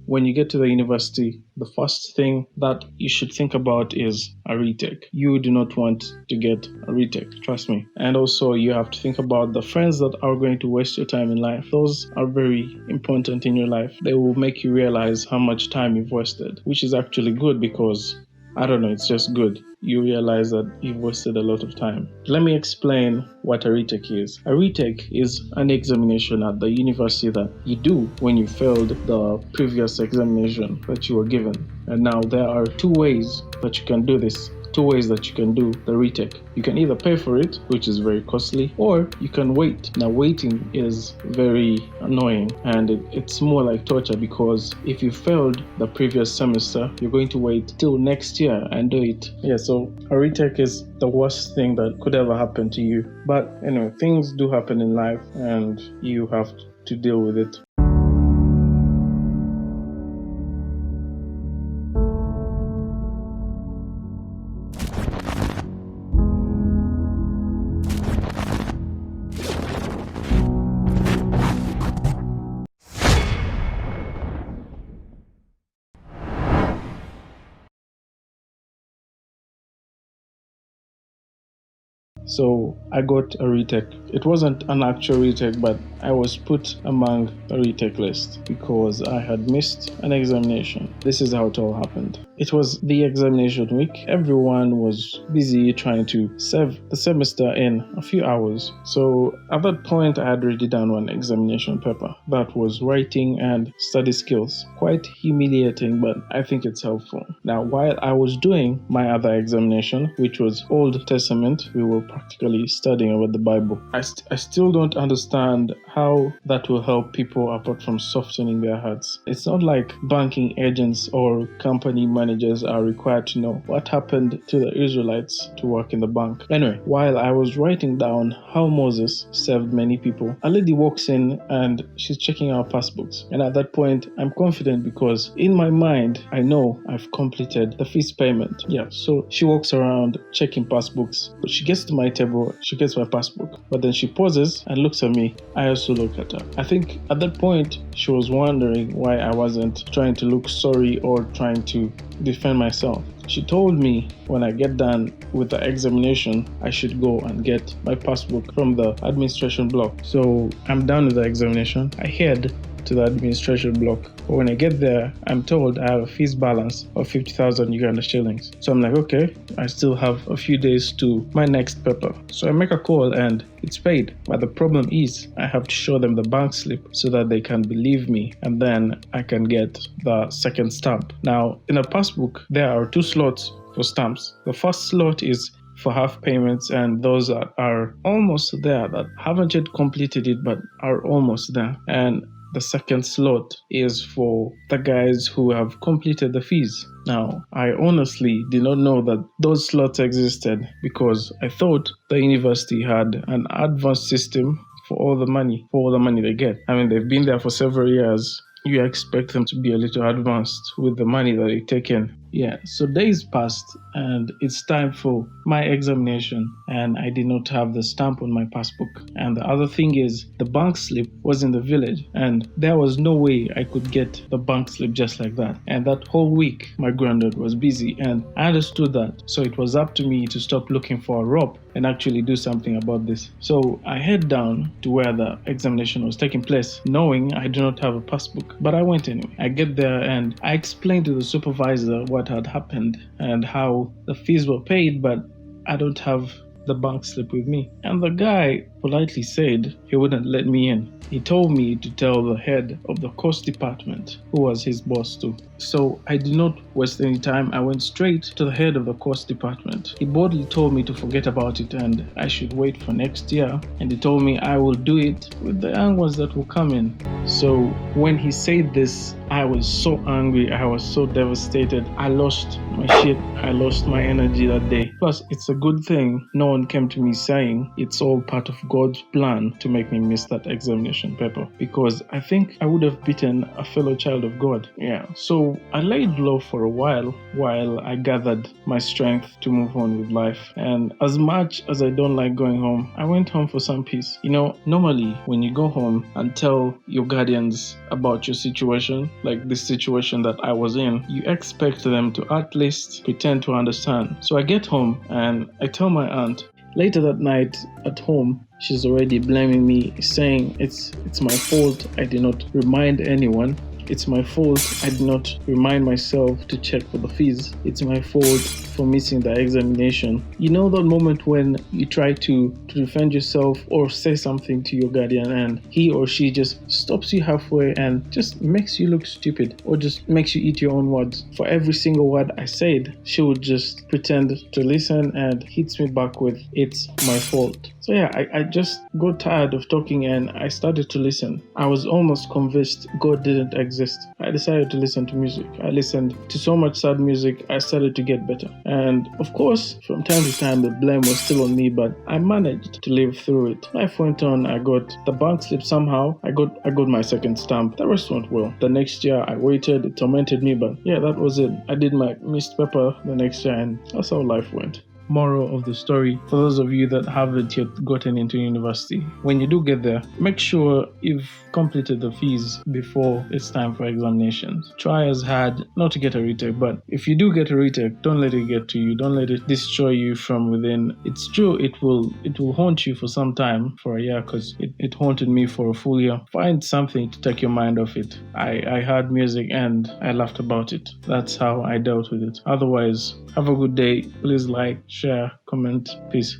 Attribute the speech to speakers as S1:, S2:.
S1: When you get to the university, the first thing that you should think about is a retake. You do not want to get a retake, trust me. And also, you have to think about the friends that are going to waste your time in life. Those are very important in your life. They will make you realize how much time you've wasted, which is actually good because I don't know, it's just good. You realize that you've wasted a lot of time. Let me explain what a retake is. A retake is an examination at the university that you do when you failed the previous examination that you were given. And now there are two ways that you can do this. Two ways that you can do the retake. You can either pay for it, which is very costly, or you can wait. Now, waiting is very annoying and it's more like torture because if you failed the previous semester, you're going to wait till next year and do it. Yeah, so a retake is the worst thing that could ever happen to you. But anyway, things do happen in life and you have to deal with it. So I got a retake. It wasn't an actual retake, but I was put among the retake list because I had missed an examination. This is how it all happened. It was the examination week. Everyone was busy trying to save the semester in a few hours. So at that point, I had already done one examination paper. That was writing and study skills. Quite humiliating, but I think it's helpful. Now, while I was doing my other examination, which was Old Testament, we were practically studying about the Bible. I still don't understand how that will help people apart from softening their hearts. It's not like banking agents or company managers are required to know what happened to the Israelites to work in the bank. Anyway, while I was writing down how Moses saved many people, a lady walks in and she's checking our passbooks. And at that point, I'm confident because in my mind, I know I've completed the fees payment. Yeah, so she walks around checking passbooks, but she gets to my table, she gets my passbook, but then she pauses and looks at me. I also look at her. I think at that point, she was wondering why I wasn't trying to look sorry or trying to defend myself. She told me when I get done with the examination, I should go and get my passbook from the administration block. So I'm done with the examination. I head to the administration block. But when I get there, I'm told I have a fees balance of 50,000 Uganda shillings. So I'm like, okay, I still have a few days to my next paper. So I make a call and it's paid. But the problem is I have to show them the bank slip so that they can believe me and then I can get the second stamp. Now, in a passbook, there are two slots for stamps. The first slot is for half payments and those that are almost there, that haven't yet completed it but are almost there. And the second slot is for the guys who have completed the fees. Now, I honestly did not know that those slots existed because I thought the university had an advanced system for all the money they get. I mean, they've been there for several years. You expect them to be a little advanced with the money that they take in. Yeah, so days passed and it's time for my examination and I did not have the stamp on my passbook. And the other thing is the bank slip was in the village and there was no way I could get the bank slip just like that. And that whole week my granddad was busy and I understood that. So it was up to me to stop looking for a rope and actually do something about this. So I head down to where the examination was taking place, knowing I do not have a passbook, but I went anyway. I get there and I explained to the supervisor what had happened and how the fees were paid, but I don't have the bank slip with me. And the guy politely said he wouldn't let me in. He told me to tell the head of the course department, who was his boss too. So I did not waste any time. I went straight to the head of the course department. He boldly told me to forget about it and I should wait for next year. And he told me I will do it with the young ones that will come in. So when he said this, I was so angry. I was so devastated. I lost my shit. I lost my energy that day. Plus, it's a good thing no one came to me saying it's all part of God's plan to make me miss that examination paper, because I think I would have beaten a fellow child of God. Yeah. So I laid low for a while I gathered my strength to move on with life. And as much as I don't like going home, I went home for some peace. Normally when you go home and tell your guardians about your situation, like this situation that I was in, you expect them to at least pretend to understand. So I get home and I tell my aunt. Later that night at home, she's already blaming me, saying it's my fault I did not remind anyone. It's my fault I did not remind myself to check for the fees. It's my fault for missing the examination. You know that moment when you try to defend yourself or say something to your guardian and he or she just stops you halfway and just makes you look stupid or just makes you eat your own words. For every single word I said, she would just pretend to listen and hits me back with, it's my fault. So yeah, I just got tired of talking and I started to listen. I was almost convinced God didn't exist. I decided to listen to music. I listened to so much sad music, I started to get better. And of course, from time to time, the blame was still on me, but I managed to live through it. Life went on. I got the bank slip somehow. I got my second stamp. The rest went well. The next year, I waited. It tormented me, but yeah, that was it. I did my missed paper the next year, and that's how life went. Moral of the story, for those of you that haven't yet gotten into university, when you do get there, make sure you've completed the fees before it's time for examinations. Try as hard not to get a retake, but if you do get a retake, don't let it get to you. Don't let it destroy you from within. It's true, it will haunt you for some time, for a year, because it haunted me for a full year. Find something to take your mind off it. I heard music and I laughed about it. That's how I dealt with it. Otherwise, have a good day. Please like, share, comment. Peace.